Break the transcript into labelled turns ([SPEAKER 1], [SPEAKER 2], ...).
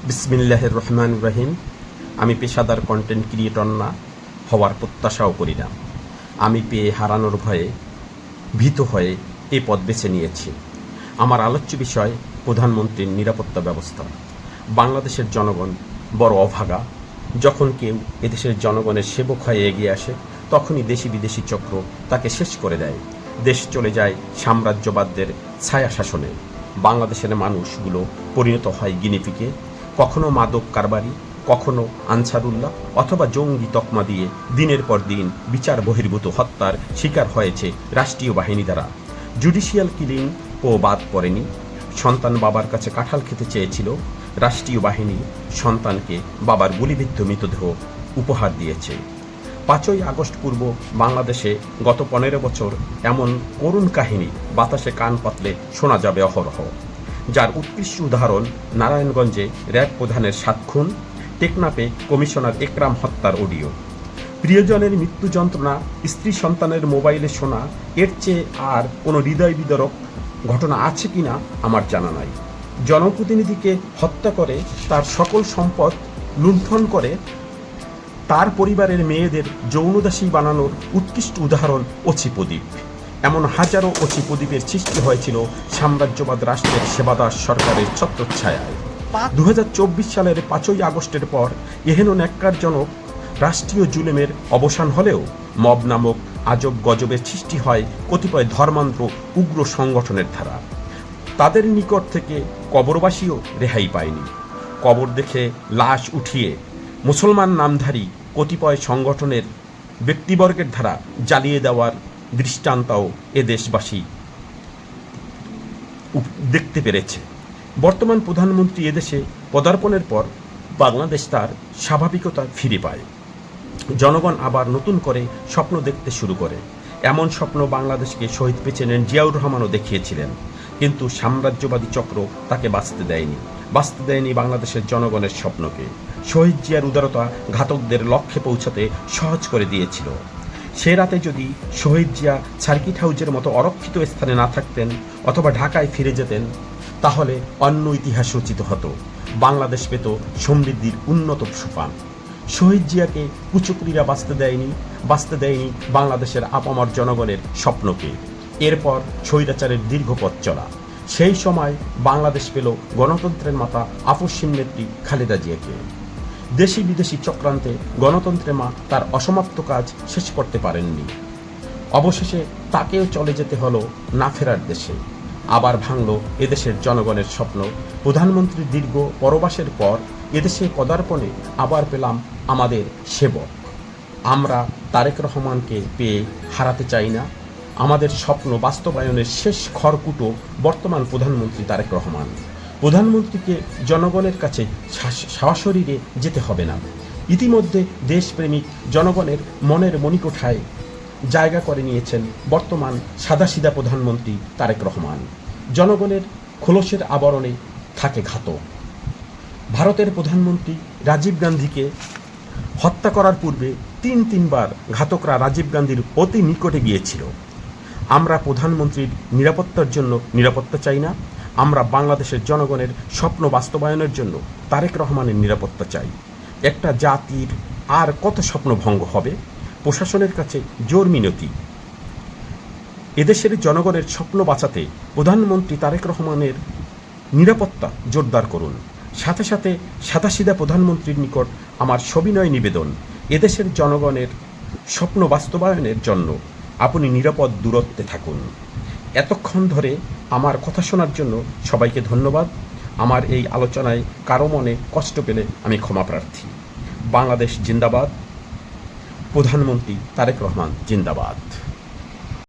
[SPEAKER 1] বিসমিল্লাহির রহমানির রহিম। আমি পেশাদার কন্টেন্ট ক্রিয়েটর না হওয়ার প্রত্যাশাও করি না। আমি পেয়ে হারানোর ভয়ে ভীত হয়ে এই পথ বেছে নিয়েছি। আমার আলোচ্য বিষয় প্রধানমন্ত্রীর নিরাপত্তা ব্যবস্থা। বাংলাদেশের জনগণ বড় অভাগা। যখন কেউ এদেশের জনগণের সেবক হয়ে এগিয়ে আসে, তখনই দেশি বিদেশি চক্র তাকে শেষ করে দেয়। দেশ চলে যায় সাম্রাজ্যবাদদের ছায়া শাসনে। বাংলাদেশের মানুষগুলো পরিণত হয় গিনিপিকে, কখনো মাদক কারবারি, কখনো আনসারুল্লাহ অথবা জঙ্গি তকমা দিয়ে দিনের পর দিন বিচার বহির্ভূত হত্যার শিকার হয়েছে রাষ্ট্রীয় বাহিনী দ্বারা। জুডিশিয়াল কিলিং ও বাদ পড়েনি। সন্তান বাবার কাছে কাঁঠাল খেতে চেয়েছিল, রাষ্ট্রীয় বাহিনী সন্তানকে বাবার গুলিবিদ্ধ মৃতদেহ উপহার দিয়েছে। 5ই আগস্ট পূর্ব বাংলাদেশে গত 15 বছর এমন করুণ কাহিনী বাতাসে কান পাতলে শোনা যাবে অহরহ, যার উৎকৃষ্ট উদাহরণ নারায়ণগঞ্জে র্যাব প্রধানের 7 খুন, টেকনাফে কমিশনার একরাম হত্যার অডিও। প্রিয়জনের মৃত্যু যন্ত্রণা স্ত্রী সন্তানের মোবাইলে শোনা, এর চেয়ে আর কোনো হৃদয় বিদারক ঘটনা আছে কিনা আমার জানা নাই। জনপ্রতিনিধিকে হত্যা করে তার সকল সম্পদ লুণ্ঠন করে তার পরিবারের মেয়েদের যৌনদাসী বানানোর উৎকৃষ্ট উদাহরণ অচিপ্রদীপ। এমন হাজারো অচিপ্রদীপের সৃষ্টি হয়েছিল সাম্রাজ্যবাদ রাষ্ট্রের সেবাদাস সরকারের ছত্রচ্ছায়ায়। 2024 সালের 5ই আগস্টের পর এহেন ন্যাক্কারজনক রাষ্ট্রীয় জুলুমের অবসান হলেও মব নামক আজব গজবের সৃষ্টি হয় কতিপয় ধর্মান্ধ উগ্র সংগঠনের ধারা। তাদের নিকট থেকে কবরবাসীও রেহাই পায়নি। কবর দেখে লাশ উঠিয়ে মুসলমান নামধারী কতিপয় সংগঠনের ব্যক্তিবর্গের দ্বারা জ্বালিয়ে দেওয়ার দৃষ্টান্তও এ দেশবাসী দেখতে পেরেছে। বর্তমান প্রধানমন্ত্রী এদেশে পদার্পণের পর বাংলাদেশ তার স্বাভাবিকতা ফিরে পায়। জনগণ আবার নতুন করে স্বপ্ন দেখতে শুরু করে। এমন স্বপ্ন বাংলাদেশকে শহীদ প্রেসিডেন্ট জিয়াউর রহমানও দেখিয়েছিলেন, কিন্তু সাম্রাজ্যবাদী চক্র তাকে বাঁচতে দেয়নি বাংলাদেশের জনগণের স্বপ্নকে। শহীদ জিয়ার উদারতা ঘাতকদের লক্ষ্যে পৌঁছাতে সহজ করে দিয়েছিল। সে রাতে যদি শহীদ জিয়া সার্কিট হাউজের মতো অরক্ষিত স্থানে না থাকতেন অথবা ঢাকায় ফিরে যেতেন, তাহলে অন্য ইতিহাস রচিত হতো। বাংলাদেশ পেত সমৃদ্ধির উন্নত সোপান। শহীদ জিয়াকে কুচক্রীরা বাঁচতে দেয়নি বাংলাদেশের আপামর জনগণের স্বপ্নকে। এরপর স্বৈরাচারের দীর্ঘ পথ চলা। সেই সময় বাংলাদেশ পেল গণতন্ত্রের মাতা আপসহীন নেত্রী খালেদা জিয়াকে। দেশি বিদেশি চক্রান্তে গণতন্ত্রের মা তার অসমাপ্ত কাজ শেষ করতে পারেননি। অবশেষে তাকেও চলে যেতে হলো না ফেরার দেশে। আবার ভাঙল এদেশের জনগণের স্বপ্ন। প্রধানমন্ত্রীর দীর্ঘ পরবাসের পর এদেশে পদার্পণে আবার পেলাম আমাদের সেবক। আমরা তারেক রহমানকে পেয়ে হারাতে চাই না। আমাদের স্বপ্ন বাস্তবায়নের শেষ খড়কুটো বর্তমান প্রধানমন্ত্রী তারেক রহমান। প্রধানমন্ত্রীকে জনগণের কাছে সশরীরে যেতে হবে না। ইতিমধ্যে দেশপ্রেমিক জনগণের মনের মণিকোঠায় জায়গা করে নিয়েছেন বর্তমান সাদাসিধা প্রধানমন্ত্রী তারেক রহমান। জনগণের খোলসের আবরণে থাকে ঘাতক। ভারতের প্রধানমন্ত্রী রাজীব গান্ধীকে হত্যা করার পূর্বে তিনবার ঘাতকরা রাজীব গান্ধীর অতি নিকটে গিয়েছিল। আমরা প্রধানমন্ত্রীর নিরাপত্তার জন্য নিরাপত্তা চাই না। আমরা বাংলাদেশের জনগণের স্বপ্ন বাস্তবায়নের জন্য তারেক রহমানের নিরাপত্তা চাই। একটা জাতির আর কত স্বপ্ন ভঙ্গ হবে? প্রশাসনের কাছে জোর মিনতি, এদেশের জনগণের স্বপ্ন বাঁচাতে প্রধানমন্ত্রী তারেক রহমানের নিরাপত্তা জোরদার করুন। সাথে সাথে সাদাসিধা প্রধানমন্ত্রীর নিকট আমার সবিনয় নিবেদন, এদেশের জনগণের স্বপ্ন বাস্তবায়নের জন্য আপনি নিরাপদ দূরত্বে থাকুন। এতক্ষণ ধরে আমার কথা শোনার জন্য সবাইকে ধন্যবাদ। আমার এই আলোচনায় কারো মনে কষ্ট পেলে আমি ক্ষমা প্রার্থী। বাংলাদেশ জিন্দাবাদ। প্রধানমন্ত্রী তারেক রহমান জিন্দাবাদ।